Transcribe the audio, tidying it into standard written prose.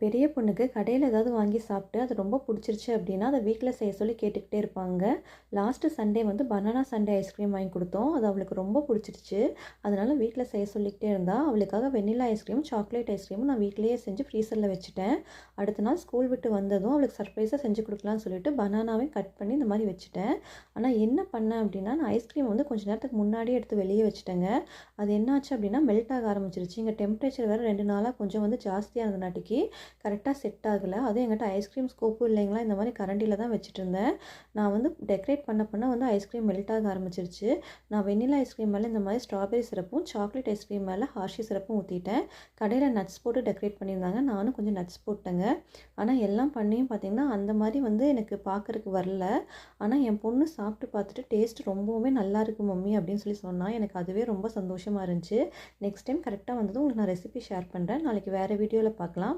பெரிய பொண்ணுக்கு கடையில் ஏதாவது வாங்கி சாப்பிட்டு அது ரொம்ப பிடிச்சிருச்சு அப்படின்னா அதை வீட்டில் செய்ய சொல்லி கேட்டுக்கிட்டே இருப்பாங்க. லாஸ்ட்டு சண்டே வந்து பனானா சண்டே ஐஸ்கிரீம் வாங்கி கொடுத்தோம். அது அவளுக்கு ரொம்ப பிடிச்சிருச்சு. அதனால் வீட்டில் செய்ய சொல்லிக்கிட்டே இருந்தா. அவளுக்காக வெண்ணிலா ஐஸ்கிரீம், சாக்லேட் ஐஸ்கிரீமும் நான் வீட்டிலேயே செஞ்சு ஃப்ரீசரில் வச்சுட்டேன். அடுத்த நாள் ஸ்கூல் விட்டு வந்ததும் அவளுக்கு சர்ப்ரைஸாக செஞ்சு கொடுக்கலான்னு சொல்லிட்டு பனானாவையும் கட் பண்ணி இந்த மாதிரி வச்சுட்டேன். ஆனால் என்ன பண்ணேன் அப்படின்னா, நான் ஐஸ்கிரீம் வந்து கொஞ்சம் நேரத்துக்கு முன்னாடியே எடுத்து வெளியே வச்சுட்டேங்க. அது என்னாச்சு அப்படின்னா மெல்ட் ஆக ஆரம்பிச்சிருச்சு. இங்கே டெம்பரேச்சர் வேறு 2 நாளாக கொஞ்சம் வந்து ஜாஸ்தியாக இருந்தனாட்டிக்கு கரெக்டாக செட் ஆகலை. அதுவும் என்கிட்ட ஐஸ்கிரீம் ஸ்கோப்பும் இல்லைங்களா, இந்த மாதிரி கரண்டியில் தான் வச்சுட்டு இருந்தேன். நான் வந்து டெக்கரேட் பண்ண வந்து ஐஸ்கிரீம் மெல்ட் ஆக ஆரம்பிச்சிருச்சு. நான் வெண்ணிலா ஐஸ்கிரீம் மேலே இந்த மாதிரி ஸ்ட்ராபெரி சிரப்பும், சாக்லேட் ஐஸ்கிரீம் மேலே ஹார்ஷி சிரப்பும் ஊற்றிட்டேன். கடையில் நட்ஸ் போட்டு டெக்கரேட் பண்ணியிருந்தாங்க. நானும் கொஞ்சம் நட்ஸ் போட்டேங்க. ஆனால் எல்லாம் பண்ணியும் பார்த்திங்கன்னா அந்த மாதிரி வந்து எனக்கு பார்க்குறக்கு வரல. ஆனால் என் பொண்ணு சாப்பிட்டு பார்த்துட்டு டேஸ்ட் ரொம்பவுமே நல்லா இருக்குது மம்மி அப்படின்னு சொல்லி சொன்னால் எனக்கு அதுவே ரொம்ப சந்தோஷமாக இருந்துச்சு. நெக்ஸ்ட் டைம் கரெக்டாக வந்ததும் உங்களுக்கு நான் ரெசிபி ஷேர் பண்ணுறேன். நாளைக்கு வேறு வீடியோவில் பார்க்கலாம்.